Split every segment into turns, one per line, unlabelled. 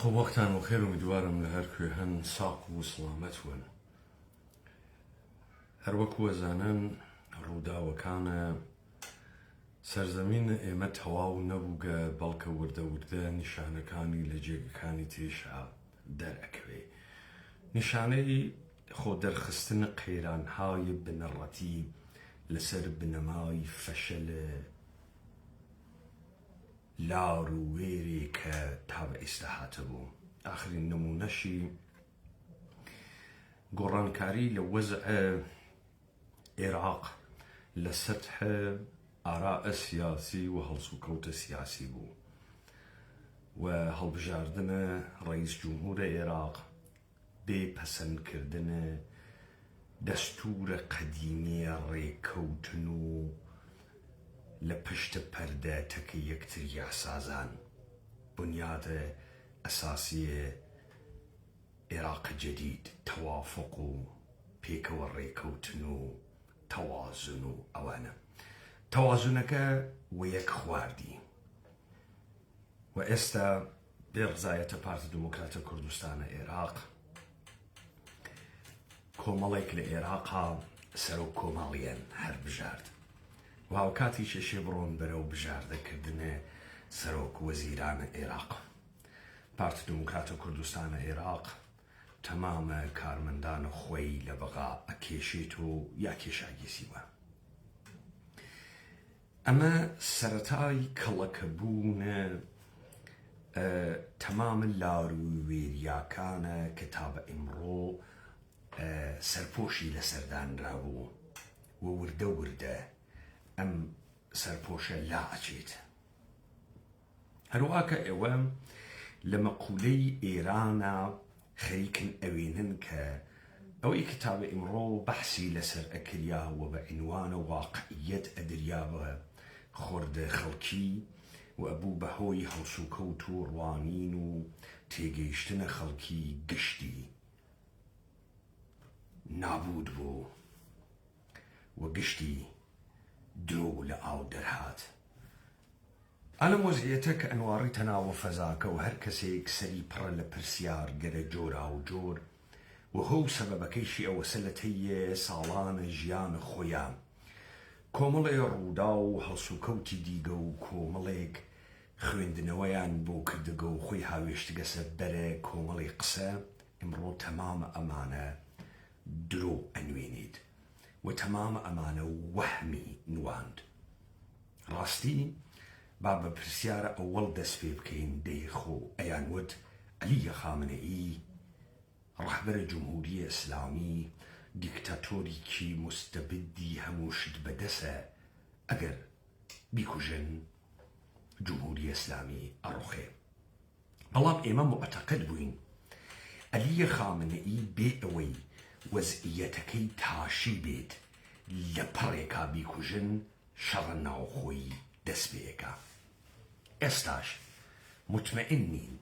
خب وەختان و خێر و میدوارم لە هەر کوێ هەن ساق و سڵامەت ون. هەر وەکو وەزانن ڕووداوەکانە سەرزەمین ئێمە تەواو نەبووگە بەڵکە وردە وردە نیشانەکانی لە جێگەکانی تێشا دەرئەکەوێ. نیشانەی خۆ دەرخستن قەیرانهای بنەڕەتی لەسەر بنەمای فەشەلە لار و وێرێ کە تا بە ئێستا هاتەبوو. ئاخرین نمونەشی گۆڕانکاری لە وەزع عێراق لە سەتح ئاراء سیاسی و هەڵسوکەوتە سیاسی بوو و هەڵبژاردنە ڕئیس جمهورە عێراق بێ پەسەندکردنە دەستورە قەدیمیە ڕێکەوتن و لە پشتە پەردە تەکە یەکتریا سازان بنیادە ئەساسیە عێراق جەدید تەوافق و پێکەوە ڕێکەوتن و تەوازن و ئەوانە تەوازونەکە و یەک خواردی و ئێستا بێڕزایەتە پارتی دموکراتە کوردستانە عێراق کۆمەڵێک لە عێراقا سەر و کۆمەڵیان هەر بژارد و هاوکاتی شەشێ بڕۆن بەرەو بژاردەکردنە سەرۆک وەزیرانە عێراق. پارتی دموکراتە کوردستانە عێراق تەمامە کارمەندانە خۆی لە بەغا ئەکێشێت و یا کێشاگێسیوە. ئەمە سەرەتای کەڵەکەبوونە تەمامە لار و وێریاکانە کە تا بە ئیمڕۆ سەرپۆشی لەسەردانرابوو و وردە وردە ئەم سەرپۆشە لا ئەچێت. هەروەها کە ئێوە لە مەقولەی ئێرانە خەریکن ئەوێنن کە ئەوەی کتابە ئیمڕۆ بەحسی لەسەر ئەکریا و بە عنوانە واقعیەت ئەدریا بە خۆردە خەڵکی و ئەبوو بەهۆی هەڵسوکەوت و ڕوانین و تێگەیشتنە خەڵکی گشتی نابود بوو و گشتی درۆ لە ئاو دەرهات. ئەلەم وەزعیەتە کە ئەنواری تەناوە فەزاکە و هەر کەسێک سەری پڕە لە پرسیار گەرە جۆرا و جۆر و هەو سەبەبەکەیشی ئەوەسە لە تەیە ساڵانە ژیانە خۆیان کۆمەڵێ ڕوودا و هەڵسوکەوتی دیگە و کۆمەڵێک خوێندنەوەیان بۆ کردگە و خۆی هاوێشتگە سەربەرە کۆمەڵی قسە ئەمڕۆ تەمامە ئەمانە درۆ ئەنوێنێت و تەمامە ئەمانە وەهمی نواند. ڕاستی با بە پرسیارە ئەوەڵ دەست پێ بکەین دەیخۆ ئەیان وت عەلیە خامنەئی ڕەهبەرە جمهوریە ئیسلامی دیکتاتۆریکی مستەبدی هەموو شت بەدەسە ئەگەر بیکوژن جمهوریە ئیسلامی ئەڕۆخێ. بەڵام ئێمە معتەقد بووین عەلیە خامنەئی بێ ئەوەی وەزعیەتەکەی تاشی بێت لە پەڕێکا بیکوژن شەڕە ناوخۆیی دەست پێیەکە. ئێستاش مطمئنین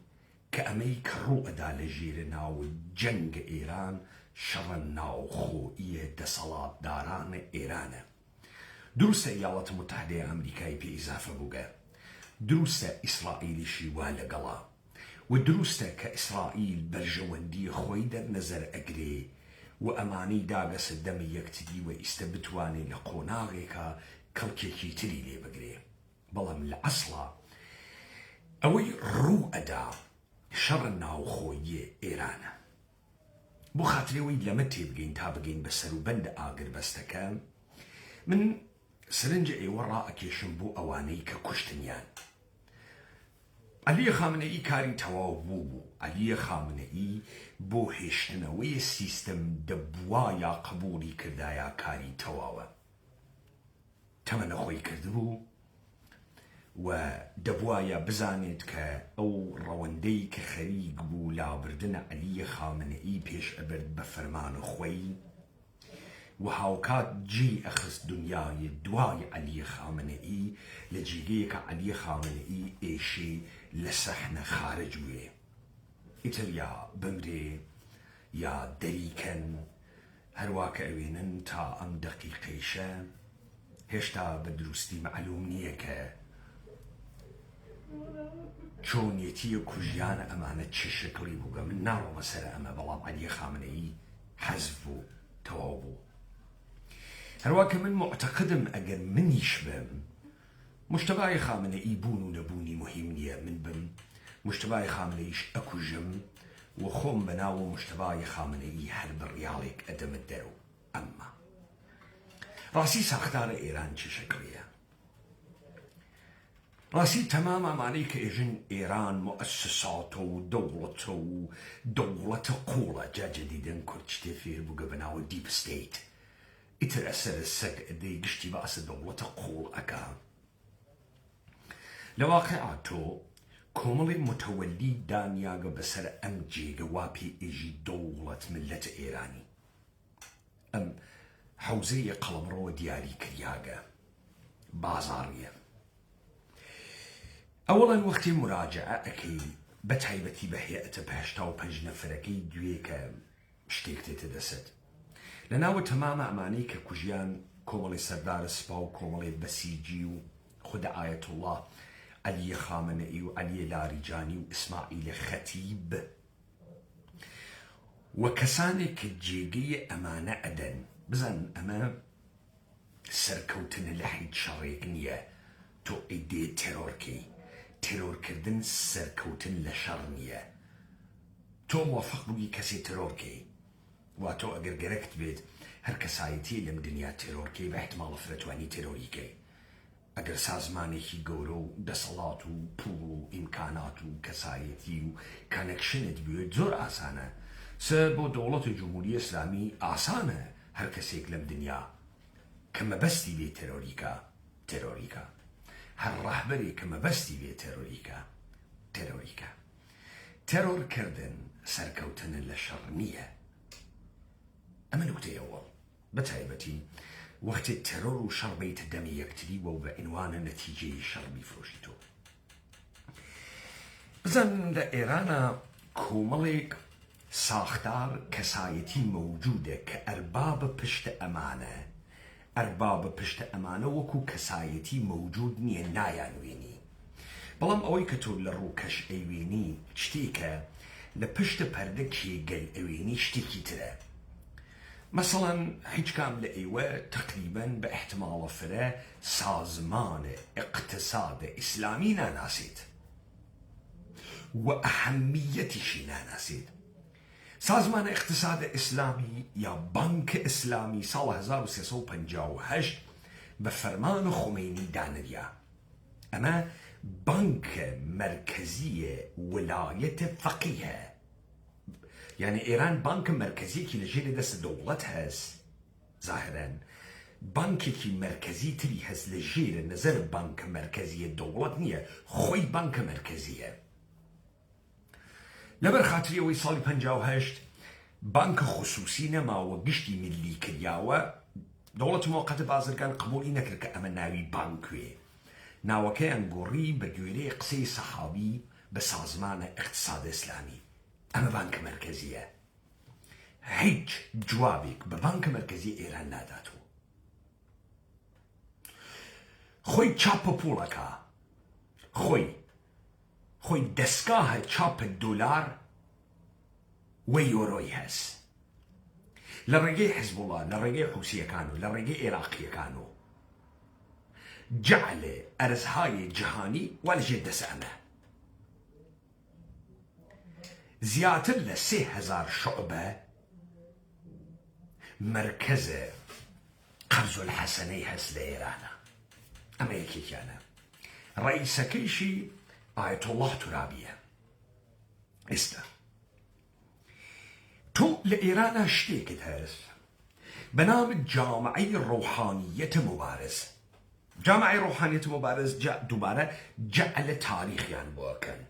کە ئەمەی کە ڕوو ئەدا لە ژێرە ناو جەنگە ئێران شەڕە ناوخۆییە دەسەڵاتدارانە ئێرانە. دروستە ئیاڵەتە متحدەیە ئەمریکای پێ ئیزافە بووگە، دروستە ئیسرائیلیشی وا لەگەڵا و دروستە کە ئیسرائیل بەرژەوەندی خۆی دەرنەزەر ئەگرێ و ئەمانەی داگەسە دەمە یەکتری و ئیستە بتوانێت لە قۆناغێکە کەڵکێکی تری لێ بگرێ. بەڵام لە ئەسڵا ئەوەی ڕوو ئەدا شەڕە ناوخۆییە ئێرانە. بۆ خاترەوەی لەمە تێبگەین تا بگەین بە سەروبەندە ئاگربەستەکە من سرنجە ئێوە ڕائەکێشم بۆ ئەوانەی کە کوشتنیان. عەلیە خامنەئی کاری تەواو بوو. عەلیە خامنەئی بۆ هێشتنەوەی سیستەم دەبوایە قبوڵی کردایە کاری تەواوە. تەمەنە خۆی کردبوو و دەبوایە بزانێت کە ئەو ڕەوەندەی کە خەریک بوو لابردنە عەلیە خامنەئی پێش ئەبرد بە فەرمانە خۆی و هاوکات جێی ئەخست دنیای دوای عەلیە خامنەئی لە جێگەیەکە عەلیە خامنەئی ئێشێ لە سەحنە خارج بووێ. ئیتر یا بمرێ یا دەریکەن هەروە کە ئەوێنن تا ئەم دەقیقەیشە هێشتا بە دروستی معلوم نییە کە چۆنیەتیە کوژیانە ئەمانە چ شکلی بووگە من ناڕۆمە سەر ئەمە بەڵام عەلی خامنەیی حەزف بوو تەواو بوو. هەروە کە من معتەقدم ئەگەر منیش بم مجتەبای خامنەئی بوون و نەبوونی مهم نییە، من بم مجتەبای خامنەیش ئەکوژم و خۆم بەناوە مجتەبای خامنەئی هەر بڕیاڵێک ئەدەمت دەرەوە. ئەمما ڕاستی ساختارە ئێران چ شکلیە؟ ڕاستی تەمام ئەمانەی کە ئێژن ئێران مؤسساتە و دەوڵەتە و دەوڵەتە قوڵە جاجەدیدەن کورد شتێ فێر بووگە بەناوە دیپ ستەیت ئیتر ئەسەر سەگ ئەدەی گشتی بەسە دەوڵەتە قوڵ ئەکا. لە واقعا تۆ کۆمەڵی متەوەلی دانیاگە بەسەر ئەم جێگە واپی ئێژی دەوڵەت ملەتە ئێرانی. ئەم حەوزەیە قەڵەمڕەوە دیاری کریاگە بازاڕیە. ئەوەڵەن وەختی مراجعە ئەەکەی بە تایبەتی بە هەیەتە پێشتا و پەنج نەفرەکەی دوێ کە شتێک تێتە دەسەت لە ناوە تەمامە ئەمانەی کە کوژیان کۆمەڵی سەردارە سپا و کۆمەڵی بەسیجی و خودە ئایەتوڵڵا عەلیە خامنەئی و عەلیە لاریجانی و ئیسماعیلە خەتیب و کەسانێک کە جێگەی ئەمانە ئەدەن بزان ئەمە سەرکەوتنە لە هیچ شەڕێک نییە. تۆ ئەیدێ تێرۆرکەی تێرۆرکردن سەرکەوتن لە شەڕ نییە. تۆ موافق بووی کەسێ تێرۆرکەی وا تۆ ئەگەر گەرەکت بێت هەر کەسایەتی لەم دنیا تێرۆرکەی بە احتماڵە فرەتوانی تێرۆریکەی. ئەگەر سازمانێکی گەورە و دەسەڵات و پوڵ و ئیمکانات و کەسایەتی و کانەکشنت بوێت زۆر ئاسانە. بۆ دەوڵەتی جمهوری ئیسلامی ئاسانە هەر کەسێک لەم دنیا کە مەبەستی بێ تێرۆریکە هەر ڕاهبەرێک کە مەبەستی بێ تێرۆریکە. تێرۆرکردن سەرکەوتنە لە شەڕ نییە. ئەمە نوکتەی ئەوەڵ بە تایبەتی وەختی تێرۆر و شەڕ بێتە دەمی یەکتری و بە عنوانە نەتیجەی شەڕ بیفرۆشیتەوە. بزن لە ئێرانە کۆمەڵێک ساختار کەسایەتی مەوجودە کە ئەربابە پشتە ئەمانە وەکو کەسایەتی مەوجود نییە نایانوێنی. بەڵام ئەوەی کە تۆ لە ڕووکەش ئەیوێنی شتێکە لە پشتە پەردە کێگەل ئەوێنی شتێکی ترە. مەسەڵەن هیچ کام لە ئێوە تقریبەن بە احتماڵە فرە سازمانە ئیقتسادە ئیسلامی ناناسێت و ئەهەمیەتیشی ناناسێت. سازمانە ئیقتسادە ئیسلامی یا بانکە ئیسلامی ساڵ 1358 بە فەرمانە خومینی دانریا. ئەمە بانکە مرکزیە وەلایەتە فەقیهە. یعنی ئێران بانکە مرکزیەکی لەژێرە دەستە دەوڵەت هەست زاهرەن بانکێکی مرکزی تری هەست لەژێرە نەزەر بانکە مرکزیە دەوڵەت نییە خۆی بانکە مرکزیە. لەبەر خاتری ئەوەی ساڵی 58 بانکە خصوصی نەماوە گشتی ملی کریاوە دەوڵەت موقەتە بازرگان قبولی نەکرد کە ئەمە ناوی بانکوێ. ناوەکەیان گۆڕی بە گوێرەی قسەی سەحابی بە سازمانە ئیقتسادە ئیسلامی. ئەمە بانکە مرکزیە. هیچ جوابێک بە بانکە مرکزی ئێران ناداتەوە. خۆی چاپە پوڵەکە خۆی دەستگاهە چاپە دۆلار و یۆرۆی هەست لە ڕێگەی حیزبوڵڵا لە ڕێگەی حوسیەکان و لە ڕێگەی عێراقیەکان و جعلێ ئەرزهای جیهانی وا لەژێر دەسە ئەمە. زیاتر لە 3000 شعبە مرکزە قەرز الحەسەنەی هەست لە ئێرانە. ئەمە یەکێکیانە. ڕئیسەکەیشی ئایەتوڵڵاه تورابیە. ئێستا تۆ لە ئێرانە شتێکت هەست بە نام جامعەی ڕۆحانیەتە مبارز. جامعەی ڕۆحانیەتە مبارز دووبارە جەعلە تاریخیان بۆکەن.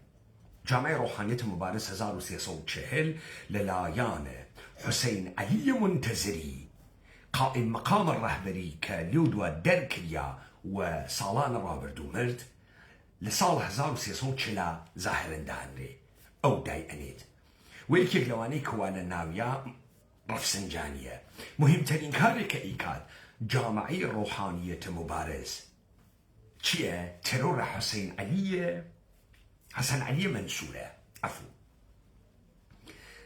جامعەی ڕۆحانیەتە مبارز 1340 لەلایەنە حوسەین عەلی منتەزری قائم مەقامە ڕەهبەری کە لێو دووە دەرکریا و ساڵانە ڕابردوو مرد لە ساڵ 1340 زاهرەن دانرێ ئەو دای ئەنێت و یەکێک لەوانەی کەوانە ناویە ڕەفسنجانیە. مهمترین کارێک کە ئیکات جامعەی ڕۆحانیەتە مبارز چییە؟ تێرۆرە حوسەین عەلیە حسن علي منسورة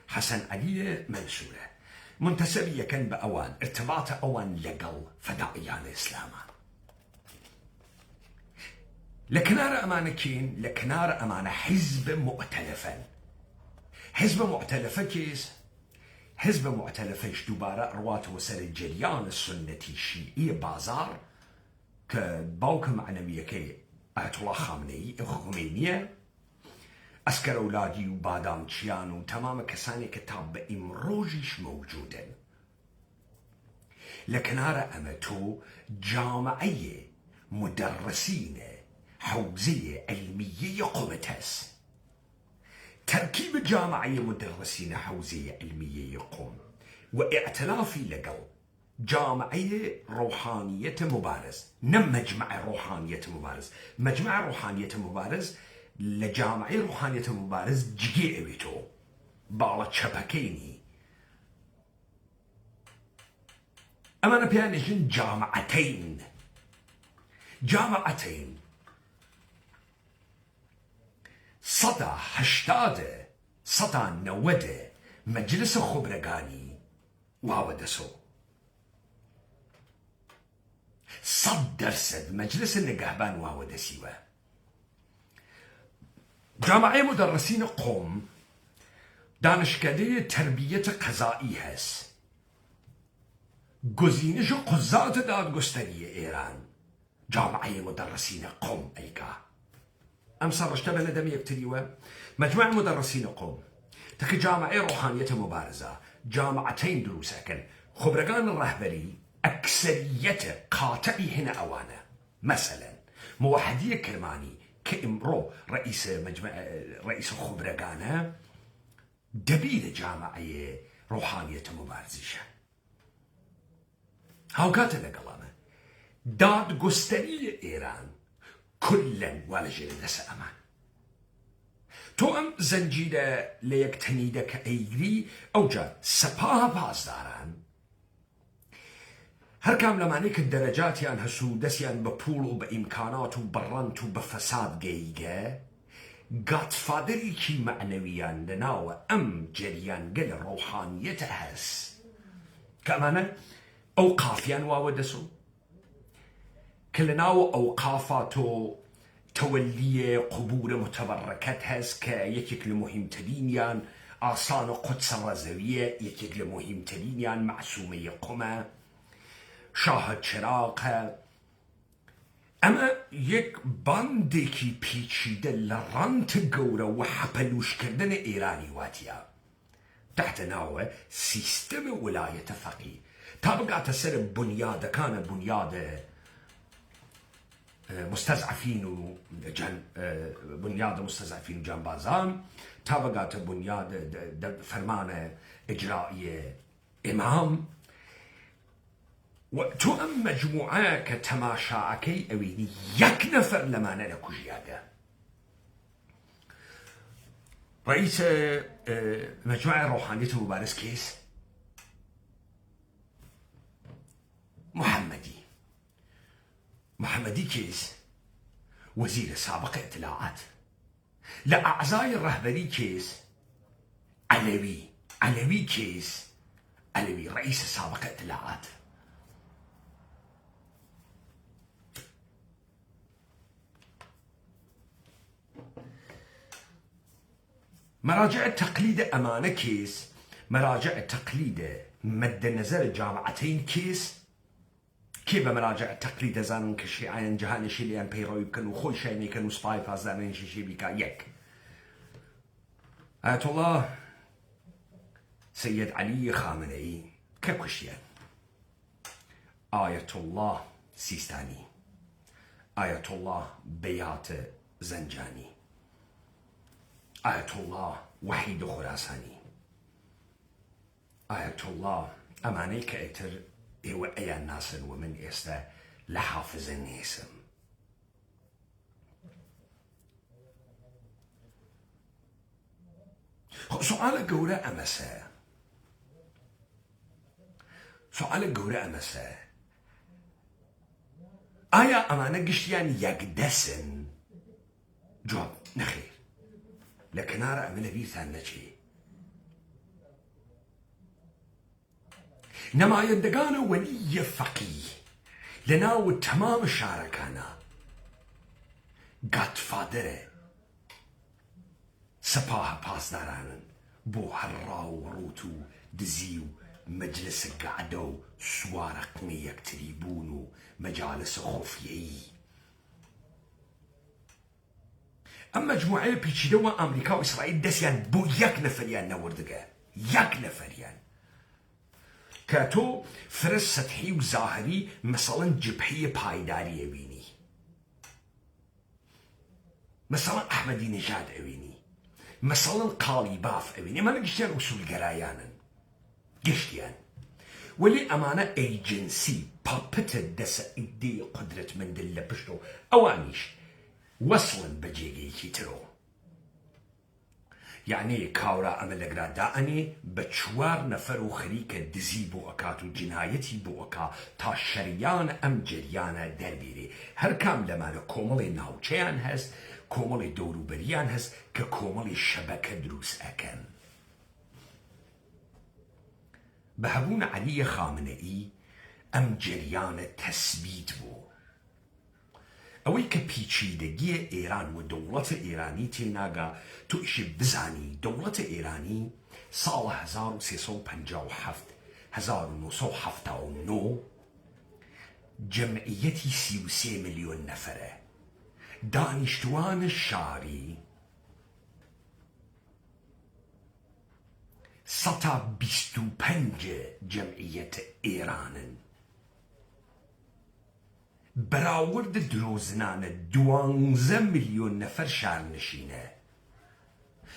حسن علي منسورة منتسبية كان بأوان ارتباط أوان لقل فدائيان إسلاما لكنار أمانة كين لكنار أمانة حزب مؤتلفا حزب مؤتلفة كيس حزب مؤتلفة دوباره أروات وسر الجريان السنتي الشيعي بازار كباوك معنوية كي آية الله خمينية أسكر أولادي وبادام تشيان وتمام كساني كتاب إمروجيش موجودا لكنار أمتو جامعية مدرسين حوزية علمية قومتس تركيب جامعية مدرسين حوزية علمية يقوم واعتلافي لقل جامعية روحانية مبارز نم مجمع روحانية مبارز مجمع روحانية مبارز لجامعية روحانية مبارز جيجي بيتو بالا شبكيني أما أنا بيانجن جامعتين صدى هشتاده صدى نوده مجلس خبرگانی واودسو 100% مجلس النقهبان واودسيوه جامعة مدرسين قوم دانشكده تربية قضائي هس گزینش قضات دادگستری ایران جامعة مدرسين قوم ايكا امسر اشتبه ندم يبتديوه مجموعة مدرسين قوم تك جامعة روحانية مبارزة جامعتين دروسكن خبرگان الرهبري أكثرية قاطعي هنا أوانا مثلا موحدية كرماني كإمرو رئيس خبرگانه دبيل جامعة روحانية مبارزة هاوكات لقلامه داد قستري إيران كلا ولا جلدس أمان تو ام زنجيرة ليك تنيدة كأيري أوجا سباها بازداران هر كام لمعنيك الدرجات يان هسو دسيان بپول و بإمكانات و برانت و بفساد جيجا قات فادري كي معنويان لناو أم جريان قل روحانية هس كأمانا أوقافيان واودسو كلناو أوقافاتو تولي قبور متبركات هس كيكيك لمهم تدينيان آسان قدس الرزوية يكيك لمهم تدينيان معصومية قمة شاهد چراغ اما یک باندێکی پیچیدە لە ڕەنت گەورە و حەپەلوشکردن ئێرانی واتیە تحت ناوە سیستەمە وەلایەتە فەقیه تا بگاتە سەر بنیادەکانە بنیاد مستضعفين و بنياد مستضعفين جانبازان تا بگاتە بنیاد فرمان إجرائي إمام و تو ام مجموعه كتماشاكي اويني يك نفر لما نلكو جياده رئيس مجموعه روحانيه مبارز كيس محمدي كيس وزير سابق اطلاعات لأعزاء الرهبري كيس علوي كيس علوي رئيس سابق اطلاعات مراجع التقليد أمانة كيس مراجع التقليد مد نظر جامعتين كيس كيف مراجع التقليد زانون كشيعان جهان شيليان بيروي كانوا خوي شيني كانوا سباي فازدانين شي بيكا يك آية الله سيد علي خامنئي كبخشيان آية الله سيستاني آية الله بيات زنجاني آية الله وحيد خراساني آية الله أماني كأتر إيو أي الناس ومن إستا لحافظ النيسم سؤال قورة أمسا آية أمانة قشتيان يقدسن جواب نخير لكنار أمل بيرتان نجي نما يندقانا ولي فقيه لناو تمام شاركانا گاتفادره سپاه پاسدارانن بو هەڕا و ڕوت و دزی و مەجلس گەعدە و سوارەقمی یەکتری بوون و مەجالس خۆفیەیی ئەم مەجموعەیە پیچیدەوە ئەمریکا و ئیسرائیل دەستیان بۆ یەک نەفەریان نەوردگە یەک نەفەریان کە تۆ فرس سەتحی و زاهری مەسەڵەن جبهەیە پایداری ئەوینی مەسەڵەن ئەحمەدی نەژاد ئەوینی مەسەڵەن قاڵی باف ئەوینی ئەمانە گشتیان ئوسولگەرایانن گشتیان وەلی ئەمانە ئەیجنسی پاپتە دەسە ئیدەی قودرەتمەندن لە پشت و ئەوانیش وەسڵن بە جێگەیەکی ترۆ یعنی کاورا ئەمە لەگرا دائەنێ بە 4 نەفەر و خەریکە دزی بۆ ئەکات و جنایەتی بۆ ئەکا تا شەریان ئەم جریانە دەربێرێ هەر کام لەمانە کۆمەڵی ناوچەیان هەست کۆمەڵی دەوروبەریان هەست کە کۆمەڵی شەبەکە دروست ئەکەن بە هەبوون عەلیە خامنەئی ئەم جریانە تەسبیت بوو ئەوەی کە پیچیدەگیە ئێران و دەوڵەتە ئێرانی تێناگا تۆ ئیشی بزانی دەوڵەتە ئێرانی ساڵە 1357 1979 جەمعیەتی 33 ملیۆن نەفەرە دانیشتوانە شاری 125 جەمعیەتە ئێرانن بەراورد درۆزنانە 12 ملیۆن نەفەر شارنشینە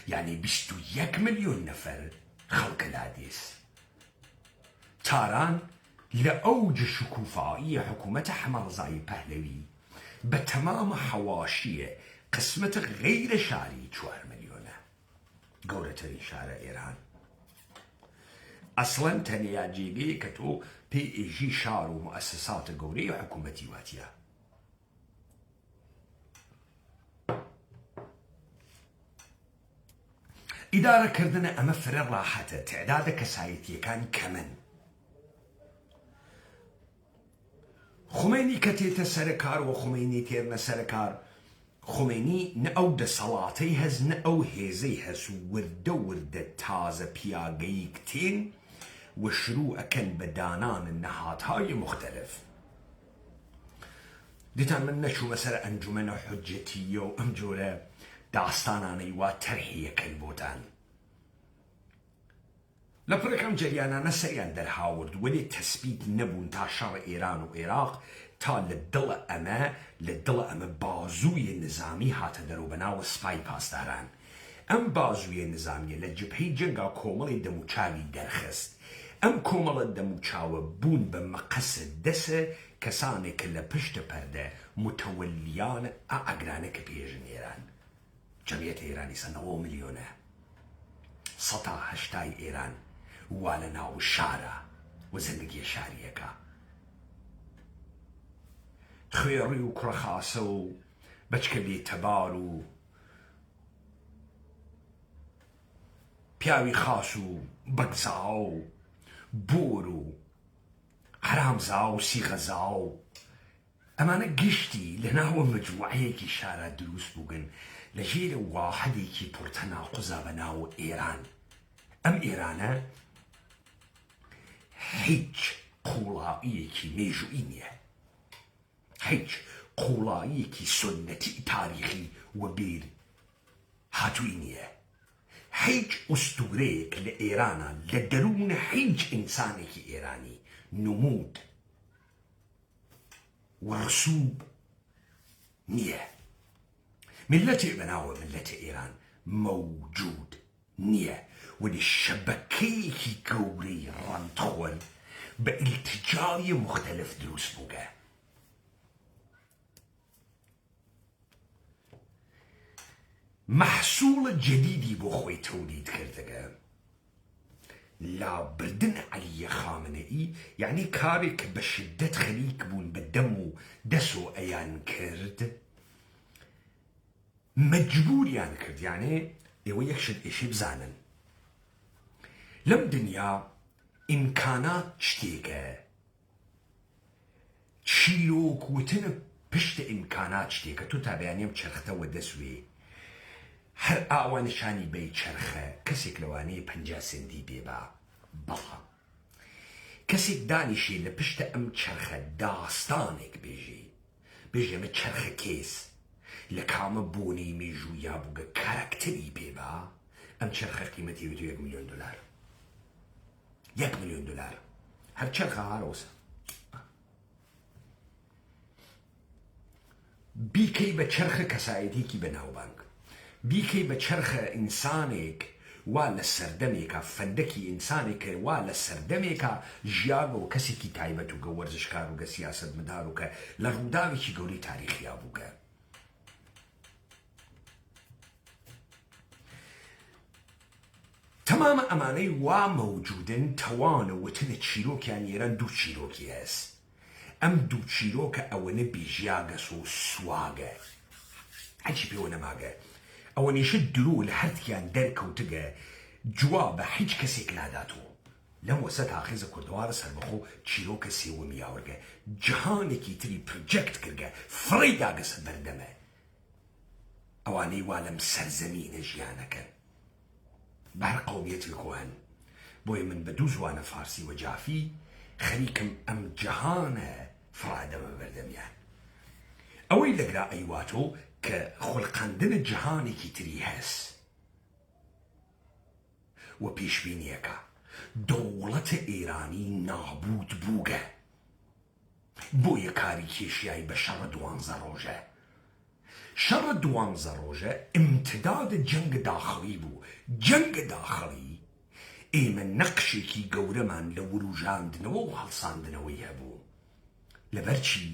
یعنی 21 ملیۆن نەفەر خەڵکە لادێس تاران لە ئەوج شکوفایی حکوومەتە حەمەڕزای پەهلەوی بە تەمامە حەواشیە قسمەتە غەیرە شاری 4 ملیۆنە گەورەترین شارە ئێران ئەسڵەن تەنیا جێگەیە کە تۆ پێی ئێژی شار و مؤسساتە گەورەی حکوومەتی واتیە ئیدارەکردنە ئەمە فرە ڕاحەتە تعدادە کەسایەتیەکان کەمن خومێنی کە تێتە سەرکار و خومێنی تێرنە سەرکار خومێنی نە ئەو دەسەڵاتەی هەز نە ئەو هێزەی هەز وردە وردە تازە پیاگەی کتێن و شروع ئەکەن بە دانان نەهاتهای مختلف دیتان من نەچوومە سەر ئەنجومەنە حوجەتیە و ئەم جۆرە داستانانەی وا تەرحیەکەن بۆتان لە پڕەکەم جەریانانە سەریان دەرهاورد وەلێ تەسبیت نەبوون تا شەڕ ئێران و عێراق تا لە دڵە ئەمە بازووی نظامی هاتە دەرەوە بەناوە سپای پاسداران ئەم بازوویە نظامیە لە جبهەی جەنگا کۆمەڵی دەموچاوی دەرخست ئەم کۆمەڵە دەموچاوە بوون بە مەقەسە دەسە کەسانێکە لە پشتە پەردە متەوەلیان ئاگرانە کە پێژن ئێران جەمیەتە ئێرانی 9 ملیۆنە 180 ئێران وا لە ناو شارە و زەندگیە شاریەکە خوێڕی و کوڕەخاسە و بەچکە بێتەبار و پیاوی خاس و بەگزا و بۆر و حرامزا و سیغەزا و ئەمانە گشتی لە ناوە مەجموعەیەکی شارە دروست بووگن لە ژێرە واحدێکی پڕتەناقوزا بە ناو ئێران ئەم ئێرانە هیچ قوڵاییەکی مێژوئی نییە هیچ قوڵاییەکی سنەتی تاریخی و بیر هاتووی نییە هیچ ئوستورەیەک لە ئێرانە لە دەروونە هیچ ئینسانێکی ئێرانی نمود وەڕسوب نییە ملەتێ بەناوە ملەتە ئێران مەوجود نییە ولی شەبەکەیەکی گەورەی ڕەندخۆن بە ئیلتیجای مختلف دروست بووگە مەحسوڵە جەدیدی بۆ خۆی تەولید کردەگە لابردن عەلیە خامنەئی یعنی کارێک بە شدەت خەریک بوون بە دەم و دەس و ئەیان کرد مەجبوریان کرد یعنی ئێوە یەکشت ئێشی بزانن لەم دنیا ئیمکانات شتێکە چیرۆک وتن پشتە ئیمکانات شتێکە تۆ تا بەیانێم چرختەوە دەسوێ هەر ئاوانشانی بەی چرخە کەسێک لەوانەیە 50 سنتی بێبا بەڵام کەسێک دانیشێ لە پشتە ئەم چرخە داستانێک بێژێ ئەمە چرخە کێس لە کامە بۆنەی مێژوو یا بووگە کارەکتەری پێبا ئەم چرخە قیمەتی بێت $1 ملیۆن 1 ملیۆن دلار هەر چرخە هارۆسە بیکەی بە چرخە کەسایەتێکی بەناوبانگ بیکەی بە چرخە ئینسانێک وا لە سەردەمێکە فەندەکی ئینسانێکە وا لە سەردەمێکە ژیاگە و کەسێکی تایبەت و گە وەرزشکار و گە سیاسەتمەدار و کە لە ڕووداوێکی گەورەی تاریخیا بووگە تەمامە ئەمانەی وا مەوجودن تەوانە وتنە چیرۆکیان ئێرە دوو چیرۆکی هەست ئەم دوو چیرۆکە ئەوەنە بێژیاگەس و سواگە هەچی پێوە نەماگە ئەوەنیشە درۆ لە هەرتیان دەرکەوتگە جوا بە هیچ کەسێک ناداتەوە لەم وەسە تاخیزە کوردوارە سەربەخۆ چیرۆکە سێوەمی یاوەرگە جەهانێکی تری پرۆجێکت کردگە فڕی داگەسە بەردەمە ئەوانەی وا لەم سەرزەمینە ژیانەکەن بەهەر قەومیەتی خۆهن بۆیە من بە دوو زوانە فارسی و جافی خەریکم ئەم جەهانە فرادەمە بەردەمیان ئەوەی لەگرا ئەیواتۆ کە خوڵقاندنە جەهانێکی تری هەست و پێشبینیەکە دەوڵەتە ئێرانی نابوود بووگە بۆیە کاری کێشیایی بە شەڕە 12 ڕۆژە شەڕە 12 ڕۆژە ئیمتدادە جەنگە داخڵی بوو جەنگە داخڵی ئێمە نەقشێکی گەورەمان لە وروژاندنەوە و هەڵساندنەوەی هەبوو لەبەر چی؟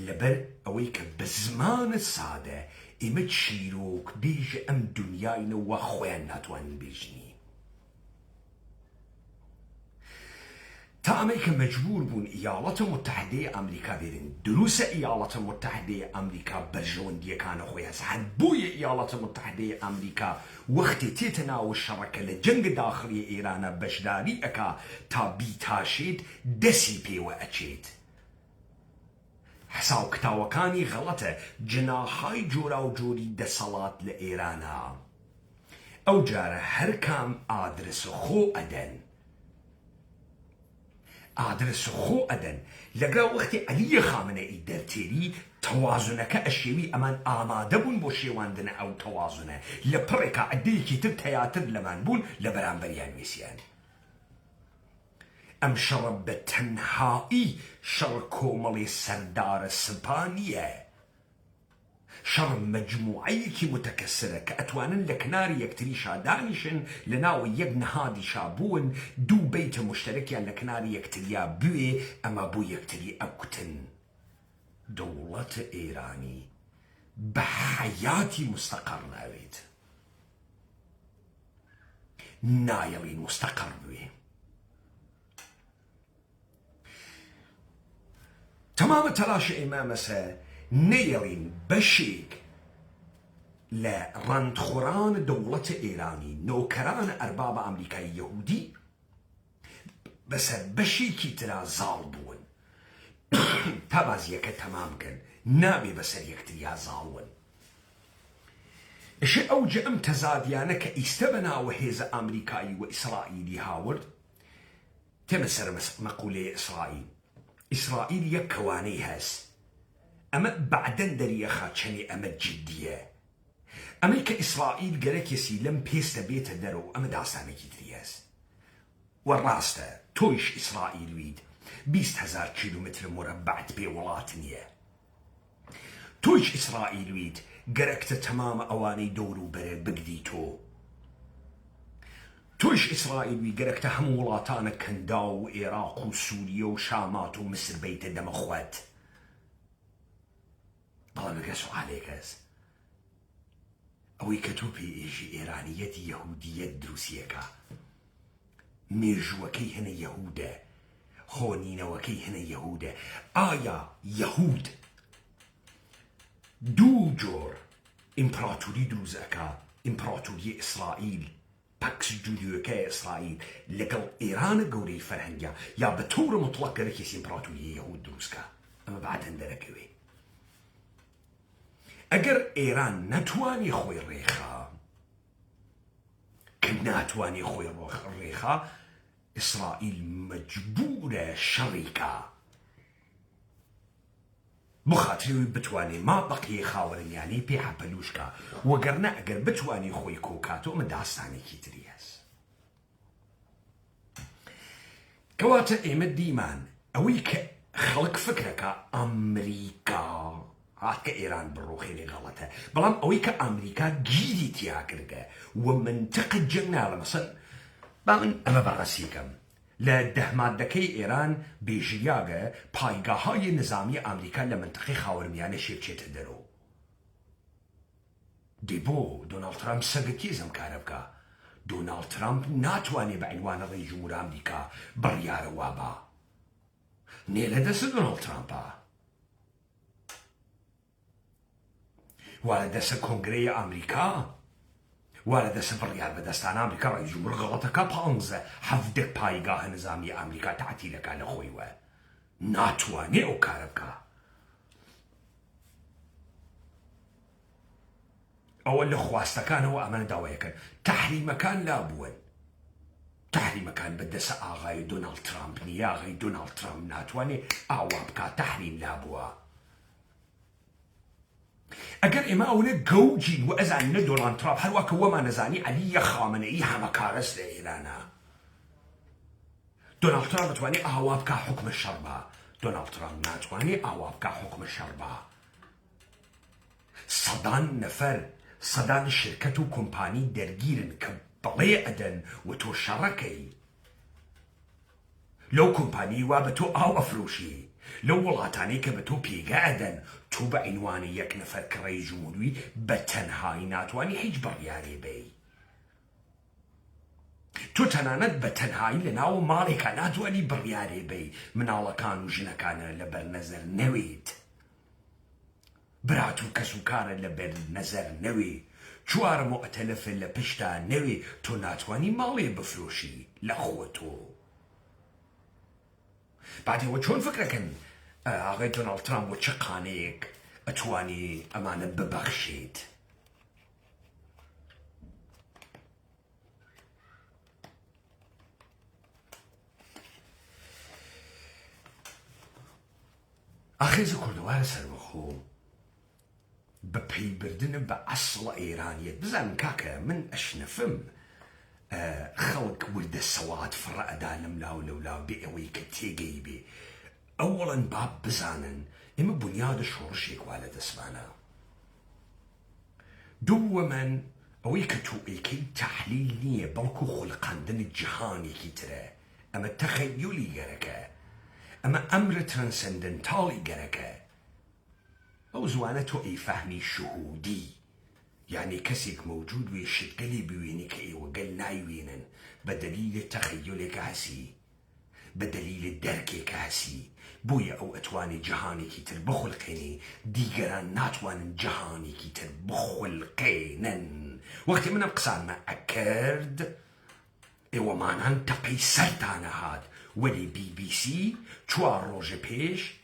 لەبەر ئەوەی کە بە زمانە سادە ئێمە چیرۆک بێژە ئەم دنیاینەوە خۆیان ناتوانین بێژنی تا ئەمەی کە مەجبور بوون ئیاڵەتە متحدەی ئەمریکا بێرن دروسە ئیاڵەتە متحدەی ئەمریکا بەرژەوەندیەکانە خۆی هەست هەر بۆیە ئیاڵەتە متحدەی ئەمریکا وەختێ تێتە ناوە شەڕەکە لە جەنگە داخلی ئێرانە بەشداری ئەکا تا بیتاشێت دەسی پێوە ئەچێت حساو کتاوەکانی غەڵەتە جناحای جۆرا و جۆری دەسەڵات لە ئێرانە ئەو جارە هەر کام ئادرسە خۆ ئەدەن ئادرس خۆ ئەدەن لەگرا وەختی عەلیە خامنەئی دەرتێری تەوازونەکە ئەشێوی ئەمان ئامادە بوون بۆ شێواندنە ئەو تەوازونە لە پڕێکا عەدەیەکی تر تەیاتر لەمان بوون لە بەرامبەریان وێسیان ئەم شەڕە بە تەنهایی شەڕ کۆمەڵی سەردارە سپانیە شەڕ مەجموعەیەکی متەکەسرە کە ئەتوانن لە کناری یەکتریشا دانیشن لە ناوی یەک نەهادیشا بوون دوو بەیتە مشتەرەکیان لە کناری یەکتریا بوێ ئەمە بۆ یەکتری ئەکوتن دەوڵەتە ئێرانی بە حەیاتی مستەقەڕ ناوێت نایەڵین مستەقەڕ بوێ تەمامە تەلاشە ئێمە مەسە نەیەڵین بەشێک لە ڕەندخۆران دەوڵەتە ئێرانی نۆکەرانە ئەربابە ئەمریکای یەهودی بەسەر بەشێکی ترا زاڵ بوون تا بازیەکە تەمام بکەن نابێ بەسەر یەکتریا زاڵون ئەشێ ئەوجە ئەم تەزادیانە کە ئیستە بەناوە هێزە ئەمریکایی و ئیسرائیلی هاورد تێمە سەر مەقولەیە ئیسرائیل یەک کەوانەی هەست ئەمە بەعدەن دەریەخا چەنێ ئەمە جددیە ئەمەی کە ئیسرائیل گەرەکێسی لەم پێستە بێتە دەرەوە ئەمە داستانێکی تری هەست وەڕاستە تۆیش ئیسرائیلویت 20,000 کیلومتر مربعت پێ وڵات نییە تۆیش ئیسرائیلویت گەرەکتە تەمامە ئەوانەی دەور و بەرە بگدی تۆیش ئیسرائیلوی گەرەکتە هەموو وڵاتانە کەندا و عێراق و سووریە و شامات و مسر بەیتە دەمەخوات بەڵام لەگە سوالێک هەست ئەوەی کە تۆ پێئێژی ئێرانیەتی یەهودیەت دروستیەکە مێژووەکەی هەنە یەهودە خۆنینەوەکەی هەنە یەهودە ئایا یەهود دوو جۆر ئیمپراتوری دروست ئەکا إمبراطورية إسرائيل باكس جوديوكا إسرائيل لقل إيران قولي فرهنجا يا بطور مطلق لكيس إمبراطورية يهود دروسكا أما بعد هندركوي أجر إيران نتواني خوي الريخا كنا تواني خوي الريخا إسرائيل مجبورة شركة بخاطري بتواني ما بقي خاورن يعني بيها بلوشكا وقرنا أقر بتواني خوي كوكاتو من داستاني كيترياس كواتا إيمت ديمان أويك خلق فكرك أمريكا هاتك إيران بروخيني غلطة بلام أويك أمريكا جيدي تياكرك ومنطقة جنة لمصر بان أما بغسيكم لدهمات دكي إيران بيجياغا بايقاهاي نظامي أمريكا لمنطقة خاورميانة شيبشي تدرو ديبو دونالد ترامب سقكيزم كاربكا دونالد ترامب ناتواني بعنوان رئيس جمهور أمريكا بريار وابا نيلا دس دونالد ترامبا ولا دس كونغري أمريكا ولا دس بريار بدستان أمريكا رئيس جمهور غلطة بانزا حفدك بايقاه نظامي أمريكا تعتي لك على خويوة ناتواني أو كاربكا أول خواستا كان هو أمان داويكن تحريم كان لابون تحريم كان بدس آغاي دونالد ترامب نياغي دونالد ترامب ناتواني أعوابكا تحريم لابوا أجر إما أولي جوجين وأزعن دونالد ترامب هلواك وما نزاني علي خامنئي حمكارس لإيرانا دونالد ترامب تواني أعوابكا حكم الشربة دونالد ترامب ناتواني أعوابكا حكم الشربة صدان نفر صدان شركة وكمباني درجيرن كبلي أدن وتو شركي لو كمباني وابتو أو أفروشي لو ولاتاني كبتو بيغا أدن تو بعنواني يك نفر كري جمهوري بتنهاي ناتواني حيج برياري بي تو تنانت بتنهاي لناو مالكا ناتواني برياري بي منالا كانو جنا كان لبر نزر نويت براتو كسوكار لبر نظر نوي چوار مؤتلف لپشتا نوي تو ناتواني مالي بفروشي لأخوتو بعدين وچون فكركن آغاي دونالد ترامب وچقانيك اتواني امانة ببخشيت اخي زكردوار سربخو ببي بردن بأصل إيرانية بزن كاكا من أشنفم خلق ولد السواد فرق دالم لاو لولا بيقوي كتيجي بي أولا باب بزانن إما بنياد شورشيك والد اسمانا دو من أويكتو إيكي تحليل نية بلكو خلقان دن الجهاني كي ترى أما تخيلي جركا أما أمر ترانسندنتالي جركا أو زوانته أي فهمي شهودي يعني كسيك موجود ويشتقلي بوينك أي وقل نايوينن بدليل تخيلك هسي بدليل الدركك هسي بويا أو أتواني جهاني كي تربخلقيني ديقران ناتوان جهاني كي تربخلقينن وقت من بقصان ما أكرد إيوه ما ننتقي سرطان هاد ولي بي سي چوار روج پیش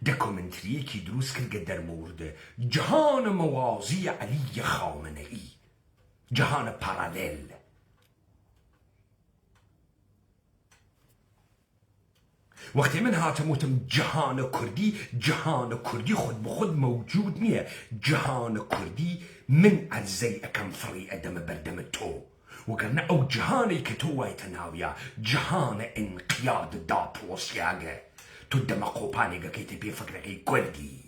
دكومنتري كي دروس كل قدر مورد جهان موازي علي خامنئي جهان باراليل وقت من هاتموتم جهان كردي خود بخود موجود نيه جهان كردي من أجزي أكم فري أدم بردم تو وقلنا أو جهاني كتوى تناويا جهان انقياد دا بوسياغي تو دمقوبانيغا كي تبي فكركي كردي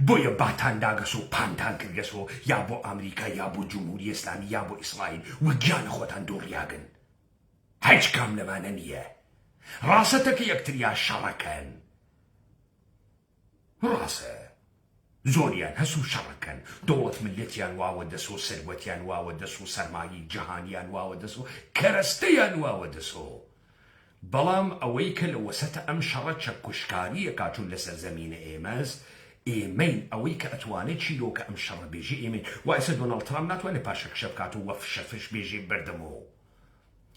بويا باتان داغسو بانتان كرغسو يابو أمريكا يابو جمهورية إسلامي يابو إسرائيل وقيان خوتان دورياغن هيج كاملة ما ننية راستك يكتريا شركان راسه زوريان هسو شركان دولة ملتيان واودسو سروتيان واودسو سرمايي جهانيان واودسو كرستيان واودسو بلام اويك لوسط ام شرط كشكاري كاتون لسر زمين ايماز ئێمەین ئەوەی کە ئەتوانێت چیرۆکە ئەم شەڕە بێژی ئێمەین وایسە دۆناڵد ترامپ ناتوانێت پاشەکشە بکات و وە فشەفش بێژی بردەمەوە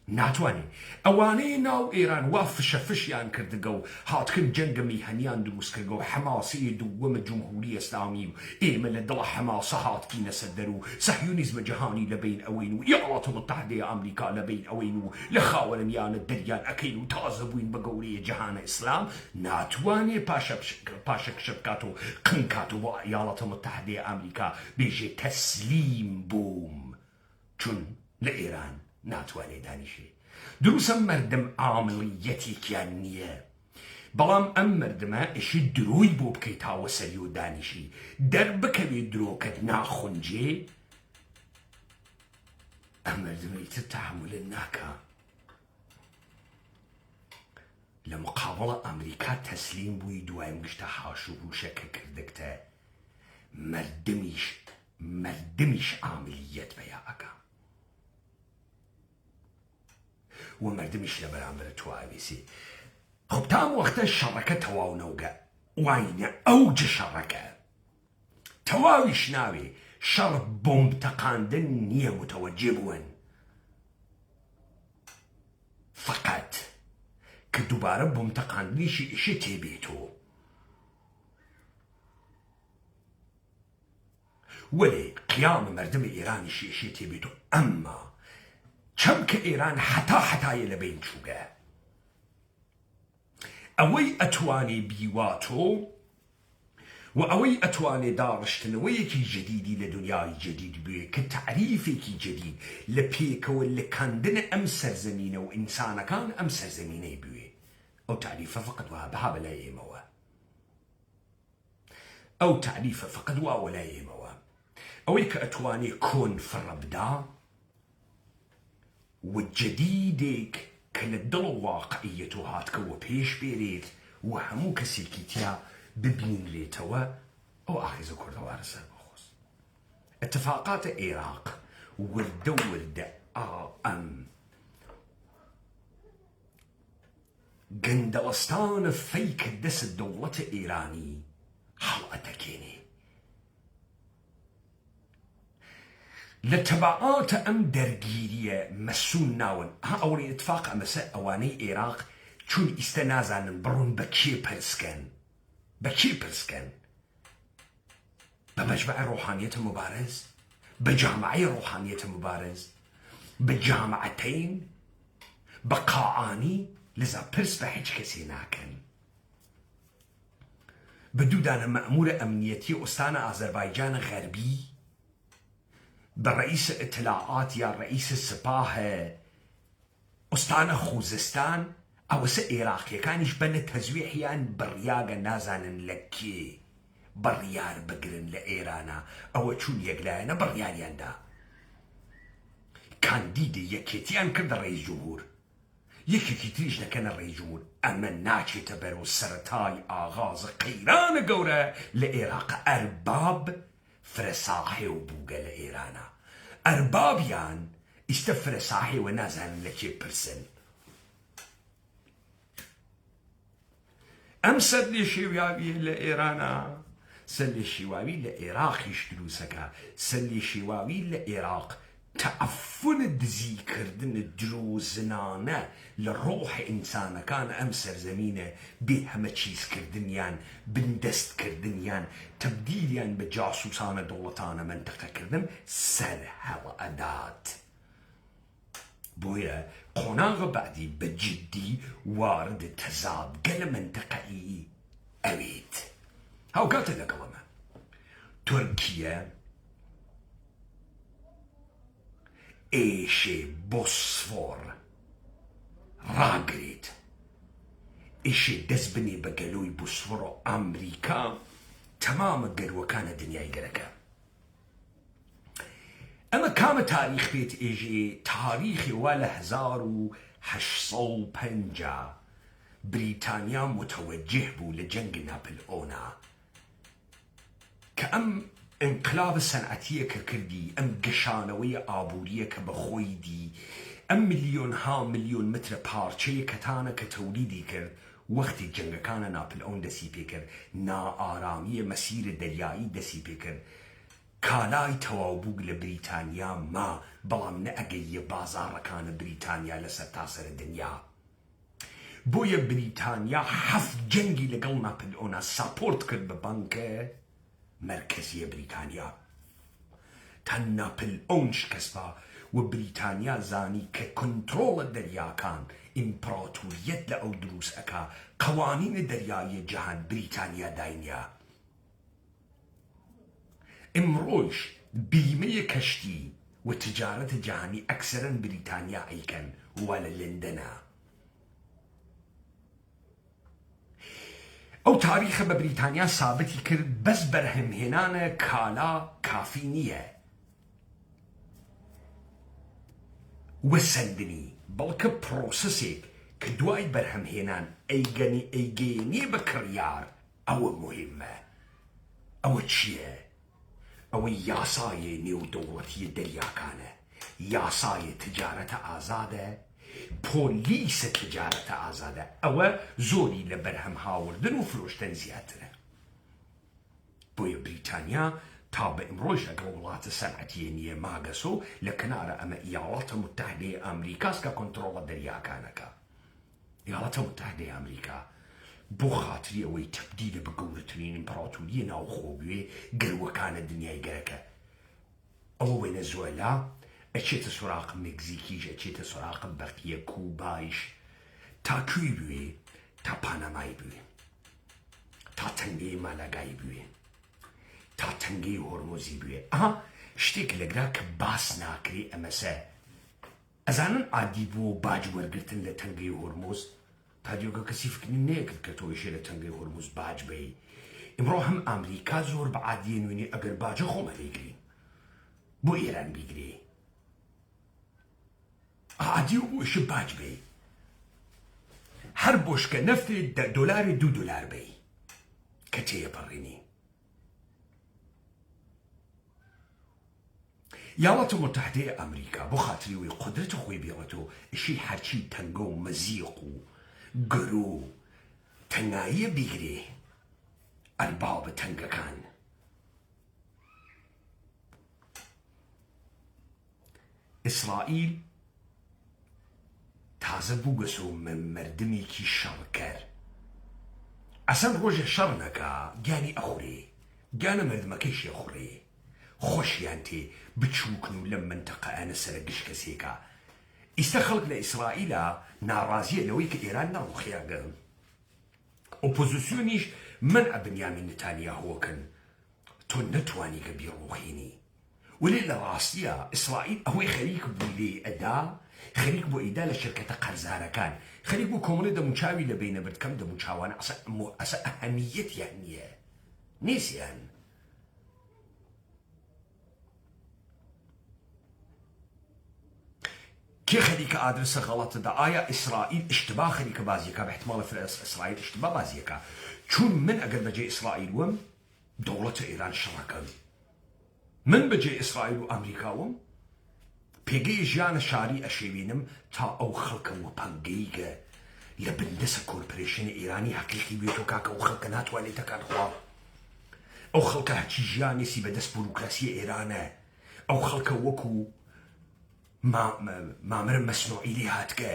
ناتوانێت ئەوانەی ناو ئێران وا فشەفشیان کردگە و هاتکن جەنگە میهەنیان دروست کردگە و حەماسی دووەمە جمهوری ئەسلامی و ئێمە لە دڵە حەماسە هاتکینە سەردەر و سەهیونیزمە جەهانی لەبین ئەوەین و ویڵاتە متحدەیە ئەمریکا لەبین ئەوەین و لە خاوەنمیانە دەریان ئەکەین و تازە بووین بە گەورەیە جەهانە ئیسلام ناتوانێت پاشەکشە بکات و قنکات و بۆ ویڵاتە متحدەیە ئەمریکا بێژێ تەسلیم بووم چون لە ئێران ناتوانێت دانیشێ دروسە مردم عامڵیەتێکیان نییە بەڵام ئەم مردمە ئشی درۆی بۆ بکەیت تاوە سەری و دانیشی دەربکەوێت درۆکەت ناخونجێ ئەم مردمەی تر تەحملت ناکە لە مقابڵە ئەمریکا تەسلیم بووی دواییم گشتە حاش و هوشەکە کردکتە مردمیش عاملیەت بەیە ئەکە و مردمیش لە بەرامبەر تواویسی خب تام وەختە شەڕەکە تەواو نەوگە واینە ئەوجە شەڕەکە تەواویش ناوێ شەڕ بۆمب تەقاندن نییە متەوەجێ بوون فقط کە دووبارە بۆمب تەقاندنیشی ئیشە تێبێتەوە وەلێ قیامە مردمە ئێرانیشی ئیشە تێبێتەوە ئەمما چەمکە ئێران حەتایە لە بین چووگە ئەوەی ئەتوانێ بیواتۆ و ئەوەی ئەتوانێ داڕشتنەوەیەکی جەدیدی لە دنیای جەدید بوێ کە تعریفێکی جەدید لە پێکەوە لەکاندنە ئەم سەرزەمینە و ئینسانەکان ئەم سەرزەمینەی بوێ ئەو تعریفە فقط وا بەها بەلای ئێمەوە ئەو تعریفە فقط وا وەلای ئێمەوە ئەوەی کە ئەتوانێ کۆن فڕە بدا و جەدیدێک کە لە دڵ واقعیەت و هاتکەوە پێش بێرێت و هەموو کەسێکی تیا ببینرێتەوە ئەو ئاخیزە کوردەوارە سەر بەخۆست اتفاقاتە عێراق وردە ئەم گەندەڵستانە فەیکە دەست دەوڵەتە ئێرانی هەڵ ئەتەکێنێ لە تەبعاتە ئەم دەرگیریە مەسوون ناون ئەوەی اتفاق ئەمەسە ئەوانەی عێراق چون ئیستە نازانن بڕون بە کێ پرسکەن بە مەجمەعە ڕۆحانیەتە مبارز بە جامعەی ڕۆحانیەتە مبارز بە جامعەتەین بە قاعانی لەذا پرس بە هیچ کەسێ ناکەن بە دوودانە مەئمورە ئەمنیەتی ئوستانە ئازەربایجانە غەربی بە ڕئیس ئیطلاعات یا ڕئیس سپاهە ئوستانە خوزستان ئەوەسە عێراقیەکانیش بەنە تەزویحیان بڕیاگە نازانن لە کێ بڕیار بگرن لە ئێرانە ئەوە چون یەکلایەنە بڕیاریاندا کاندیدە یەکێتیان کردە ڕئیس جومهور یەکێکی تریش دەکەنە ڕئیس جومهور ئەمە ناچێتە بەرەو سەرەتای ئاغازە قەیرانە گەورە لە عێراقە ئەرباب فرەساحێو بووگە لە ئێرانە ئەربابیان ئیستە فرەساحێوە نازانن لە کێ پرسن ئەم سەر لێ شێواویە لە ئێرانە سەر لێ شێواوی لە عێراقیش دروسەکە سەر لێ شێواوی لە عێراق تەعەفونە دزیکردنە درۆزنانە لە ڕۆحە ئینسانەکان ئەم سەرزەمینە بێ هەمە چیزکردنیان بندەستکردنیان تەبدیلیان بە جاسوسانە دەوڵەتانە منتەقەکردن سەر هەڵە ئەدات بۆیە قۆناغە بەعدی بە جددی وارد تەزادگە لە منتەقەئی ئەوێت هاوکاتە لەگەڵەمە تورکیە ئێشێ بۆسفۆر ڕاگرێت ئێشێ دەست بنێ بە گەلۆی بۆسفۆر و ئەمریکا تەمامە گەروەکانە دنیای گەرەکە ئەمە کامە تاریخ بێت ئێژێ تاریخی وا لە 1850 بریتانیا متوجه بوو لە جەنگ ناپلئۆنا کە ئەم انقلاب سەنعەتیە کە کردی ئەم گەشانەوەی ئابووریە کە بەخۆی دی ئەم ملیۆنها ملیۆن مترە پارچەیە کەتانە کە تەولیدی کرد وەختی جەنگەکانە ناپلئۆن دەسی پێکرد، نائارامیە مەسیرە دەریایی دەسی پێکرد، کالای تەواوبوو لە بریتانیا ما، بەڵام نە ئەگەیە بازاڕەکانە بریتانیا لەسەر تاسەرە دنیا. بۆیە بریتانیا 7 جەنگی لەگەڵ ناپلئۆنا ساپۆرت کرد بە بانکە مەرکەزیە بریتانیا تا ناپلئۆن شکەستا و بریتانیا زانی کە کۆنترۆڵە دەریاکان ئیمپراتوریەت لە ئەو دروست ئەکا، قەوانینە دەریایی جەهان بریتانیا داینیا. ئمڕۆیش بیمەیە کەشتی و تجارەتە جەهانی ئەکسەرەن بریتانیا ئەیکەن وا لە لندەنە. ئەو تاریخە بە بریتانیا سابتی کرد بەس بەرهەمهێنانە کالا کافی نییە وە سەردنی، بەڵکە پرۆسەسێک کە دوای بەرهەمهێنان ئەیگەنێ بە کڕیار ئەوە مهمە. ئەوە چییە؟ ئەوە یاسایە نێودەوڵەتیە دەریاکانە، یاسایە تجارەتە ئازادە، پۆلیسە تجارەتە ئازادە. ئەوە زۆری لە بەرهەم هاوردن و فرۆشتن زیاترە. بۆیە بریتانیا تا بە ئمڕۆژ ئەگەڵ وڵاتە سەنعەتیە نییە ماگەسۆ لە کنارە ئەمە ئیاڵاتە متحدەی ئەمریکاس کە کۆنترۆڵە دەریاکانەکە. ئیاڵاتە متحدەی ئەمریکا بۆ خاتری ئەوەی تەبدیلە بە گەورەترین ئیمپراتوریە ناوخۆبوێ گەروەکانە دنیای گەرەکە. ئەوە وێنەزوێلا ئەچێتە سوراق مێکزیکیش، ئەچێتە سوراق بەقیە کوبایش، تا کوێی بوێ؟ تا پانەمای بوێ، تا تەنگەی مالاگای بوێ، تا تەنگەی هۆرمۆزی بوێ. شتێک لەگرا کە باس ناکرێ ئەمەسە. ئەزانن عادی بۆ باج وەرگرتن لە تەنگەی هۆرمۆز، تا دیۆگە کەسی فکرنی نەیەکرد کە تۆیشێ لە تەنگەی هۆرمۆز باج بێ. ئمڕۆ هەم ئەمریکا زۆر بە عادیە نوێنێ ئەگەر باجە خۆمە لێگرین بۆ ئێران بیگرێ، عادی و بۆشە باج بێ. هەر بۆشکە نەفتێ $2 $2 بێ کە تێپەڕێنی. یاڵەتە متحدەی ئەمریکا بۆ خاتری وی قودرەتە خۆی بێڵێتەوە ئشی هەرچی تەنگە و مەزیق و گەرۆ و تەنگاییە بیگرێ ئەربابە تەنگەکان. ئیسرائیل تازە بووگەسۆ مەردمێکی شەڕکەر، ئەسەن ڕۆژە شەڕ نەکا گیانی ئەخورێ، گیانە مەردمەکەیشی ئەخورێ، خۆشیان تێ بچووکن و لەم منتەقە ئەنە سەرە گشت کەسێکە. ئیستا خەڵک لە ئیسرائیلە ناڕازیە لەوەی کە ئێران نەڕوخیاگەن. ئۆپۆزیسیۆنیش من بنیامین نتانیاهۆکن تۆ نەتوانی کە بیڕوخینی. ولێ لە ڕاستیە ئیسرائیل ئەوەی خەریک بوو لێ ئەدا، خەریک بۆ ئیدا لە شرکەتە قەرزارەکان، خەریک بۆ کۆمەڵێ دەموچاوی لە بینەبردکەم دەموچاوانە ئەسە ئەهەمیەتیان نییە، نیسیان. کێ خەریکە ئادرسە غەڵەتەدا؟ ئایا ئیسرائیل اشتباه خەریکە بازیەکە؟ بەاحتیماڵە ئیسرائیل اشتباه بازیەکە، چون من ئەگەر بەجێ ئیسرائیل وم دەوڵەتە ئێران شەڕەکەم. من بەجێ ئیسرائیل و ئەمریکاوم پێگەی ژیانە شاری ئەشێوێنم تا ئەو خەڵکە وە پەنگەیگە لە بندەسە کۆرپۆرێشنە ئێرانی حەقیقی بێتۆ کاکە ئەو خەڵکە ناتوانێت تەکان خوا. ئەو خەڵکە هەچی ژیانێسی بەدەست بوروکراسیە ئێرانە، ئەو خەڵکە وەکو مامرە مەسنوعی لێ هاتکە،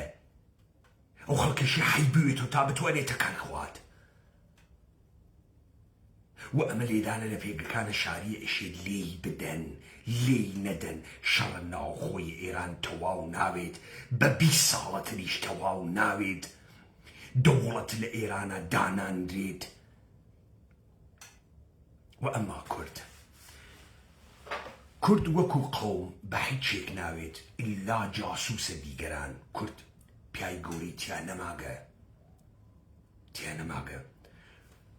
ئەو خەڵکەشی حەی بوێتۆ تا بتوانێت تەکان خوات. و ئەمە لێدانە لە پێگەکانە شاریە ئیشێ لێی بدەن، لێی نەدەن. شەڕە ناوخۆی ئێران تەواو ناوێت، بە 20 ساڵە تریش تەواو ناوێت. دەوڵەت لە ئێرانە داناندرێت. و ئەمما کورد وەکو قەوم بە هیچێک ناوێت ئیلا جاسووسە دیگەران. کورد پیای گەورەی تیا نەماگە.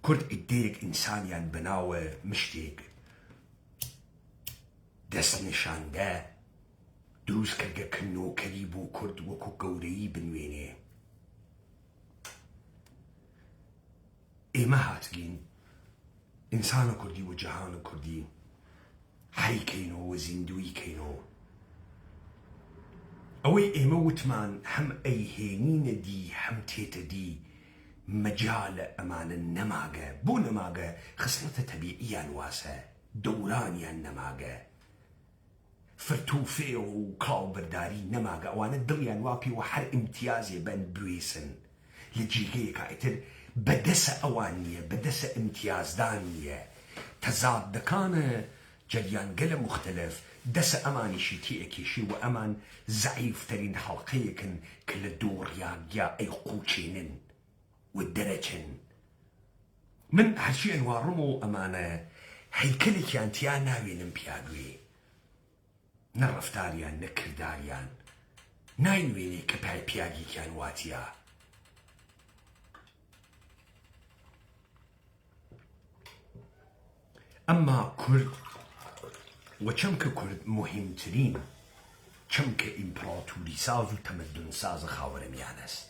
کورد ئیدەیەک ئینسانیان بەناوە مشتێک دەست نیشاندە دروست کردگە کنۆکەری بۆ کورد وەکو گەورەیی بنوێنێ. ئێمە هاتگین ئینسانە کوردی و جەهانە کوردی حەیکەینەوە و زیندوی کەینەوە. ئەوەی ئێمە وتمان هەم ئەیهێنینە دی هەم تێتە دی مجال أمان النماجة بو نماجة خصلة طبيعية واسة دورانيا النماجة فرتوفي وكاو برداري نماجة وانا دليان وابي وحر امتيازي بن بويسن لجيجي كايتر بدس أوانية بدس امتياز دانية تزاد دكان جريان قلم مختلف دس أماني شيتي اكيشي وأمان زعيف ترين حلقيكن كل الدور يا أي قوشينن والدرجن من هالشي انوارمو أمانة هيكلك يانتيا ناوي نمبياقوي نرفتاريان نكرداريان ناينويني كباي بياقي كان واتيا أما كرد وچمك كرد مهم ترين چمك إمبراطوري ساز وتمدن ساز خاورميانس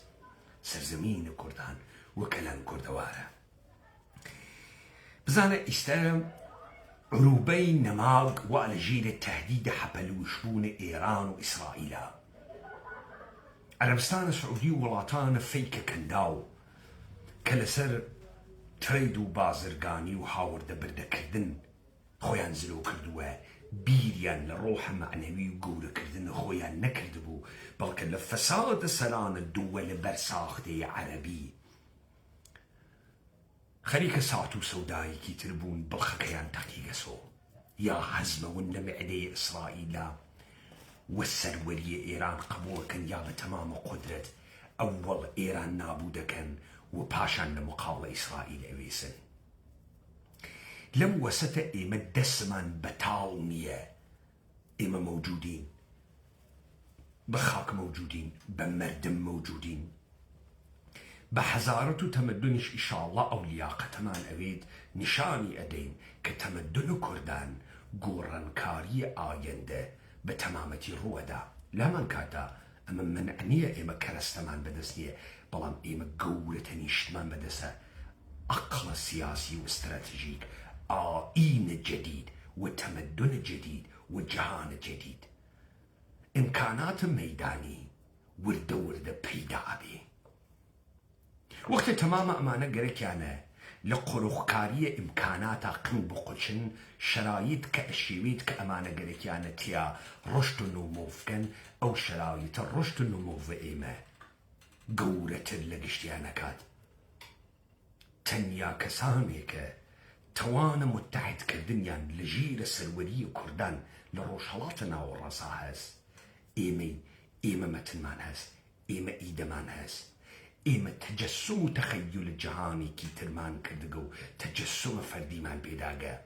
سرزمين كردان وكلام كردوارة بزانة استلم عروبي نماغ وألجيل التهديد حبل وشبون إيران وإسرائيل عربستان السعودي ولاتان فيك كنداو كالسر تريدو بازرگاني وحاور دبرده كردن خويان زلو كردوه بيريان لروح معنوي وقول كردن خويان نكردبو بلك لفساد سلان الدول برساخته عربي خليك ساعتو سوداي كي تربون بالخكيان تقيقسو يا هزمة ونمعدي إسرائيل والسرورية إيران قبول كان يا تمام قدرة أول إيران نابودة كان وباشان لمقاومة إسرائيل أويسن لم وسط إما دسمان بتالمية إما موجودين بخاك موجودين بمردم موجودين بحزارة تمدنش إن شاء الله أو لياقة تمان أبيد نشاني أدين كتمدن كردان قوران كاري آينده بتمامة الرودة لا من كاتا أما منعنية إما كرستمان بدسنية بلام إما قولة نشتمان بدسة أقل سياسي واستراتيجيك آئين جديد وتمدن جديد وجهان جديد إمكانات ميداني ورده بيدا أبي وقت تمام أمانة قريت يعني لقلوخكارية إمكانات قن بقلشن شرايط كأشيويت كأمانة قريت يعني تيا رشد النموف كان أو شرايط الرشد النموف إيمة قولة لقشتيانكات تنيا كساميك توانا متحد كردنيا لجيل السرورية كردان لروشالاتنا والرصاهاس إيمي متنمانهاس إيمة إيدمانهاس إيمة تجسم تخيل الجهاني كي ترمان كردقو تجسم فردي مان بيداقا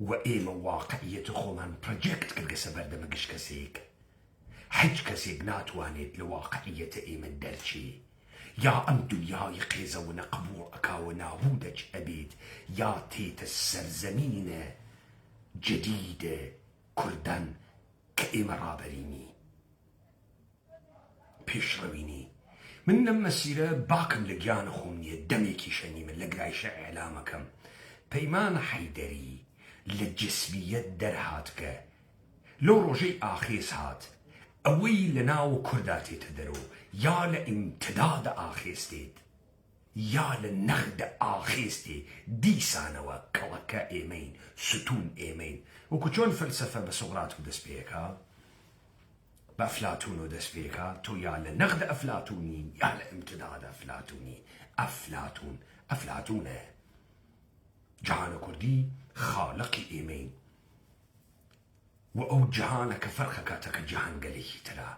وإيمة واقعية خومان بروجيكت كرقس برد مقش كسيك حج كسيك ناتوانيت لواقعية إيمة درشي يا أمدو يا يقيزة ونقبور أكاو نابودج أبيد يا تيت السرزمين جديدة كردان كإيمة رابريني بيش رويني من لما سيرة باكم لقيان خومني دميكي شني من لقرايش إعلامكم بيمان حيدري للجسمية درهاتك لو رجي آخيس هات أوي لناو كرداتي تدرو يا لامتداد آخيستيد يا لنغد آخيستي دي سانوا كلكا إيمين ستون إيمين وكتون فلسفة بسقراط ودس بيكا بأفلاطون ودس بيكا تو يا لنغد أفلاطوني يا لامتداد أفلاطوني أفلاطون جهان كردي خالقي إيمين وأو جهانك فرخكاتك جهان قليش ترى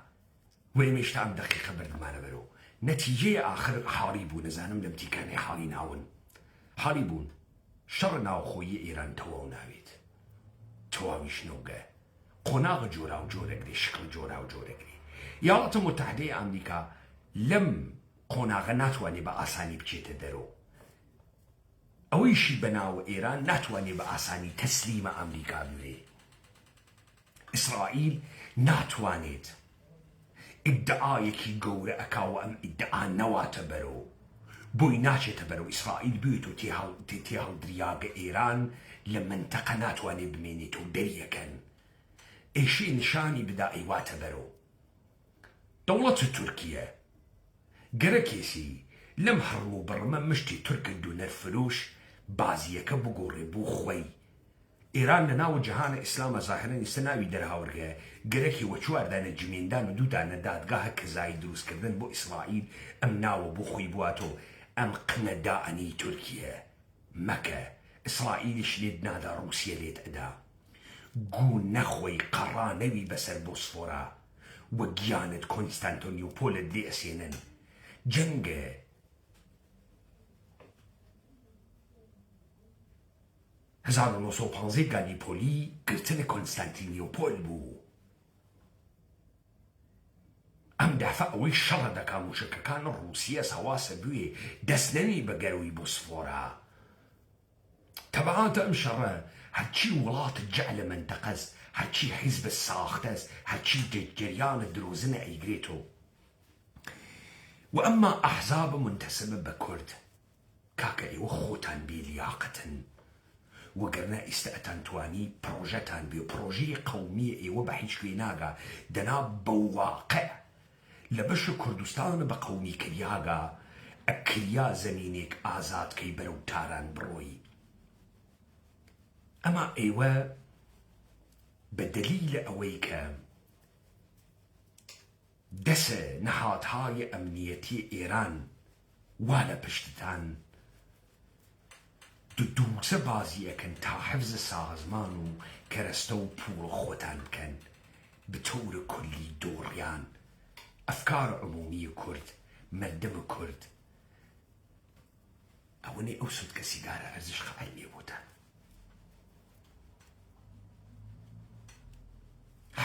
ويميش تعم دقيقة برد ما نبرو نتيجة آخر حاربون نزانم لمتي كان حالي ناون حاربون شر ناو خوي إيران تواو ناويت تواوي شنوغة قناغ جورا وجورقري شكل جورا وجورقري يالات متحدة أمريكا لم قناغ ناتواني بآساني بچيت درو أويشي بناو إيران ناتواني بآساني تسليم أمريكا بوي إسرائيل ناتوانيت ادعايكي قورة أكاو أم ادعا نواتبرو بوي ناشي تبرو إسرائيل بيوتو تيهال درياغ إيران لمنطقة ناتواني بمينيتو دريكن إيشي نشاني بدائي واتبرو دولة تركيا قركيسي لم هەڕم و بڕمە مشتی تورکە دوونەر فرۆش بازیەکە بگۆڕێ بۆ خۆی. ئێران لە ناو جەهانە ئیسلامە زاهرەن ئێستا ناوی دەرهاوەرگەیە گەرەکی وە چواردانە جمێندان و دوودانە دادگاهە کەزایی دروستکردن بۆ ئیسرائیل ئەم ناوە بۆ خۆی بواتۆ ئەم قنە دائەنی تورکیە مەکە ئیسرائیلیش لێت نادا ڕووسیە لێت ئەدا گو نەخۆی قەڕانەوی بەسەر بۆسفۆرا وە گیانت کۆنستانتۆنیۆپۆلت لێ ئەسێنن جەنگە 1950 گالیپۆلی گرتنە کۆنستانتینیۆپۆل بوو. ئەم دافە ئەوەی شەڕە دەکا موشکەکان ڕووسیە سەواسە بوێ دەستنەوی بە گەروی بۆسفۆرا. تەبعاتە ئەم شەڕە هەرچی وڵاتە جە لە منتەقەز هەرچی حیزبە ساختەس هەرچی جەریانە درۆزنە ئەیگرێتۆ و ئەمما ئەحزابە منتەسبە بە کورد کاکە ئێوە خۆتان بێلیاقەتن وەگەرنە ئێستا ئەتانتوانی پرۆژەتان بێ پرۆژەی قەومیە ئێوە بە هیچ کوێ ناگا دەنا بەو واقع لە بەشە کوردستانە بە قەومی کریاگا ئەکریا زەمینێک ئازادکەی بەرەو تاران بڕۆی. ئەما ئێوە بە دەلیلە ئەوەی کە دەسە نەهاتهای ئەمنیەتی ئێران وا لە پشتتان دووچە بازی ئەکەن تا حفز سازمان و کەرەستە و پوڵە خۆتان بکەن بتەورە کولی دۆڕیان ئەفکار عمومی کورد مەردەمە کورد ئەوەنەی ئەو سوود کە سیگارە ئەرزش خەبای لێ بۆتان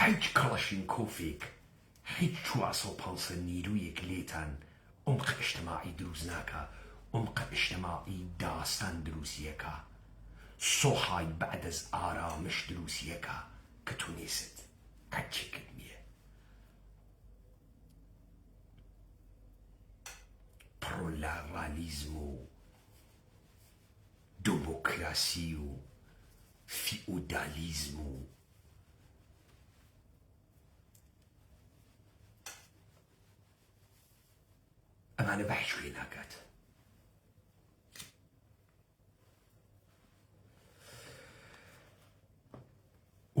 هیچ کەڵەشین کۆفێک هیچ 450 نیرویەک لێتان عمق اجتماعی دروست ناکە عمق اجتماعی داستان دروستیەکە سۆحای بعد از ئارامش دروستیەکە کە تونێست هەرچێکت نییە پرۆلارالیزم و دۆمۆکراسی و فیئودالیزم و ئەمانە بە هیچ کوێ ناکات.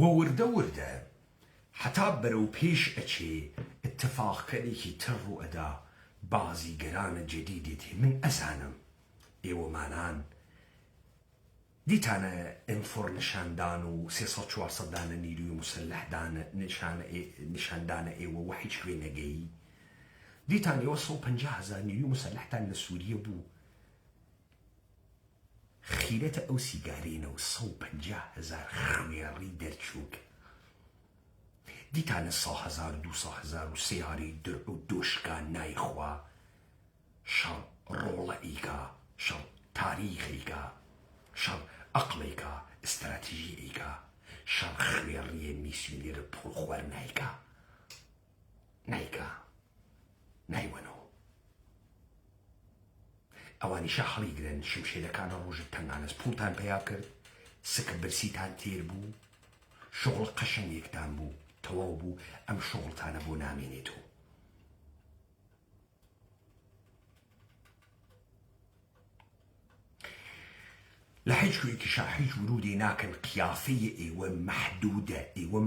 ووردە وردە حتا بەرەو پێش ئەچێ اتفاقکەرێکی تر ڕوو ئەدا بازیگەرانە جەدیدێتی من ئەزانم ئێوەمانان دیتانە ئەنفۆر نیشاندان و 300-400 دانە نیروی مسلحدانە نیشاندانە ئێوە وە هیچ کوێ نەگەی دیتان ئێوە 150,000 نیروی مسلحتان لە سووریە بوو خیرەتە ئەو سیگارینە و 150,000 خوێڕی دەرچووک دیتانە 100,000 200,000 و سیاری درع و دۆشکان نایخوا شەڕ ڕۆڵەئیکا شەڕ تاریخیکا شەڕ ئەقڵێکا ئستراتیژیئیکا شەڕ خوێڕیە میسیونێرە پوڵخوەر نایکا نایوەنەوە ئەوانیشە هەڵی گرن شمشێرەکانە ڕۆژت تەنگانەس پوڵتان پەیا کرد سکە برسیتان تێر بوو شغڵ قەشەنگێکتان بوو تەواو بوو ئەم شغڵتانە بۆ نامێنێتەوە لە هیچ کوێکیشا هیچ ورودی ناکەن قیافەیە ئێوە مەحدودە ئێوە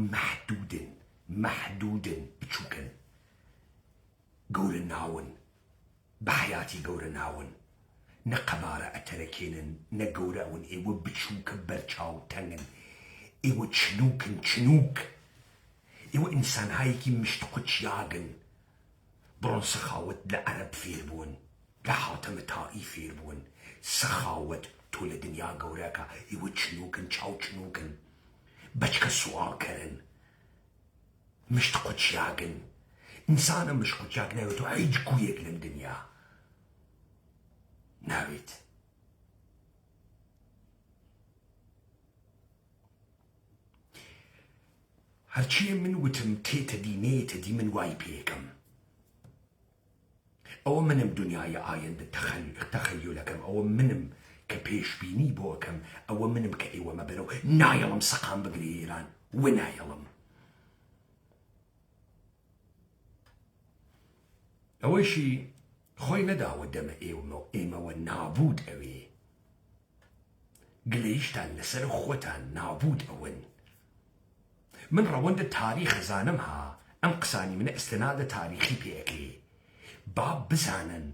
مەحدودن بچووکن گەورە ناون بە حیاتی گەورە ناون نە قەبارە ئەتەرەکێنن نە گەورەون ئێوە بچووکە بەرچاو تەنگن ئێوە چنووک ئێوە ئینسانهایەکی مشت قوچیاگن بڕۆن سەخاوەت لە عەرەب فێر بوون لە حاتەمە تائی فێر بوون سەخاوەت تۆ لە دنیا گەورەکە ئێوە چنووکن چاو چنووکن بەچکە سوالکەرن مشت قوچیاگن ئینسانە مشت قوچیاک ناوێت و هیچ گویەک لەم دنیا ناوێت هەرچیە من وتم تێتە دی من وای پێکەم ئەوە منم دنیای ئایندە تەخەیولەکەم ئەوە منم کە پێشبینی بۆ ئەەکەم ئەوە منم کە ئێوە مەبەرەوە نایەڵم سەقام بگرێ ئێران وە نایەڵم ئەوەشی خۆی نەداوە دەمە ئێمەوە نابوود ئەوێ گلەیشتان لەسەر خۆتان نابوود ئەون من ڕەوەندە تاریخ زانم ها ئەم قسانی منە ئەستەنادە تاریخی پێەکەی با بزانن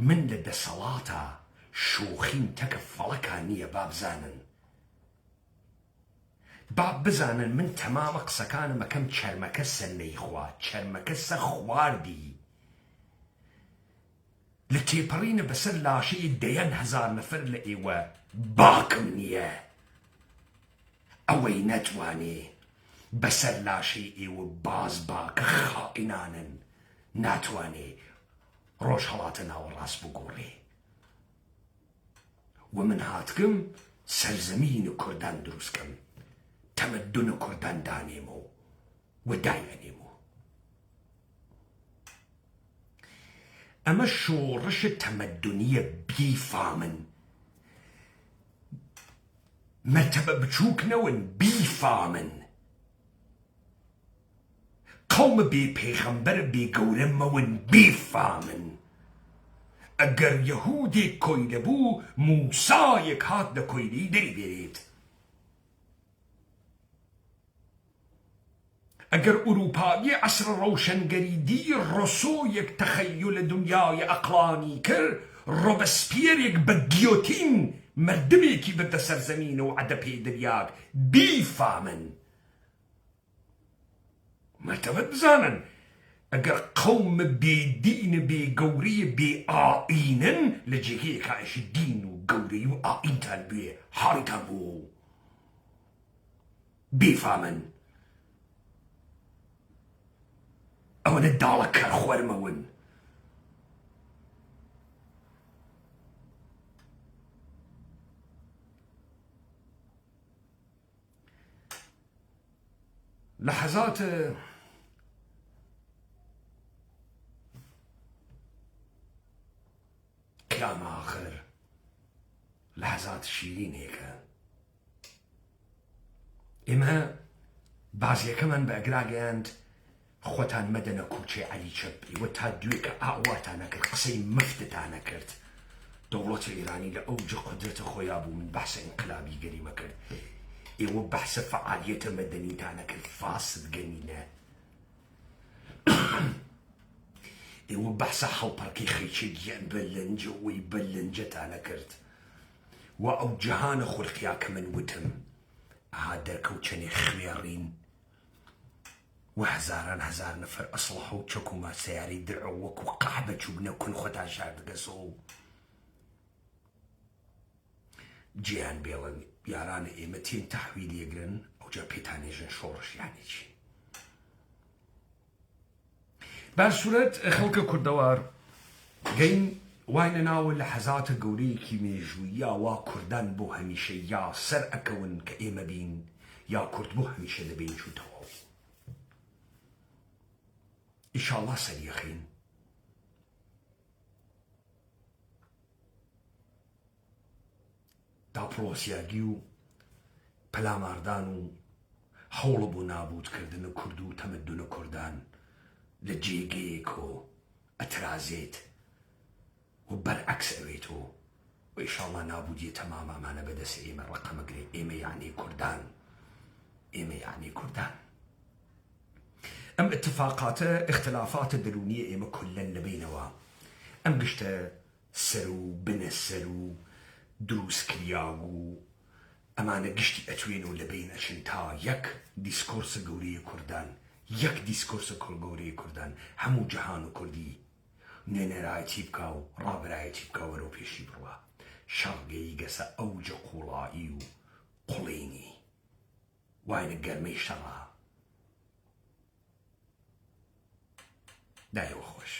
من لە دەسەڵاتە شوخیم تەکە فەڵەکان نییە با بزانن با بزانن من تەمامە قسەکانم ئەکەم چەرمەکە سەرنەی خوا چەرمەکە سە خواردی لە تێپەڕینە بەسەر لاشەی دەیەن هەزار نەفەر لە ئێوە باکم نییە ئەوەی نەتوانێ بەسەر لاشەی ئێوە باز باکە خائینانن ناتوانێ ڕۆژ هەڵاتە ناوە ڕاست بگۆڕێ و من هاتکم سەرزەمینی کوردان دروستکەم تەمەدونە کوردان دانێمەوە و دایەنێمەوە ئەمە شۆڕشە تەمەدونیە بیفامن مەرتەبە بچووکنەون بیفامن قەومە بێ پێغەمبەر بێ گەورەمەون بیفامن ئەگەر یەهودێک کۆی دەبوو موسایەک هات لە کۆیدەی دەریبێرێت ئەگەر ئوروپایی عەسرە ڕەوشەنگەریدی ڕۆسۆیەک تەخەیولە دونیای ئەقڵانی کرد ڕۆبەسپیێرێک بە گیۆتین مردمێکی بردە سەرزەمینە و عەدە پێدەریاک بیفامن مەرتەبەت بزانن ئەگەر قەومە بێدینە بێگەورەیە بێ ئائینن لە جێگەیەکە ئەشی دین و گەورەی و ئائینتان بێ حاڵیتان بوو بیفامن ئەوەنە داڵە کەرخوەرمەون لحظات كلام آخر لحظات شیرینێکە ئێمە بازیەکەمان بە ئەگراگەیاند خۆتان مەدەنە کوچێ عەلی چەپ ئێوە تا دوێکە ئاواتان نەکرد قسەی مفتتان نەکرد دەوڵەتە ئێرانی لە ئەوجە قودرەتە خۆیان بوو من بەحسە ئینقلابی گەریمە کرد ئێوە بەحسە فەعالیەتە مەدەنیتان نەکرد فاسد گەنینە ئێوە بەحسە هەڵپەڕکەی خەیچە گیان بە لەنجە وەی بە لەنجەتان نەکرد و ئەو جەهانە خورقیا کە من وتم ئاها دەرکەوچەنێ خوێڕین و هەزاران هەزار نەفەر ئەسڵحە و چەک و ماسەیارەی درعە وەکو قەحبە چوبنە کون خۆتان شاردگەسەوە جیان بێڵن یارانە ئێمە تێن تەحویلێگرن ئەوجا پێتانێژن شۆڕشیانێکی بەرسوورەت خەڵکە کوردەوار گەین واینە ناوە لە حەزاتە گەورەیەکی مێژوویە وا کوردان بۆ هەمیشە یا سەر ئەکەون کە ئێمە بین یا کورد بۆ هەمیشە دەبین چووتەوە ئیشاڵڵا سەریەخین داپڕۆسیاگی و پەلاماردان و هەوڵە بۆ نابوودکردنە کورد و تەمەدونە کوردان لە جێگەیەک و ئەترازێت و بەرعەکس ئەوێتەوە و ئیشاڵڵا نابودیە تەمامامانە بەدەست ئێمە ڕقەمەگرێ ئێمە یعنی کوردان ئێمە یعنی کوردان ئەم اتفاقاتە اختلافاتە دەرونیە ئێمە کولەن لەبینەوە ئەم گشتە سەر و بنە سەر و دروستکریا و ئەمانە گشتی ئەتوێنەوە لەبین ئەچن تا یەک دیسکۆرسە گەورەیە کوردان یەک دیسکۆرسە گەورەی کوردان هەموو جەهان و کوردی نوێنەرایەتی بکا و ڕابرایەتی بکا وەرەو پێشی بڕوە شەڕگەی گەسە ئەوجە قوڵایی و قوڵینی واینە گەرمەی شەڕە دایەوە خۆش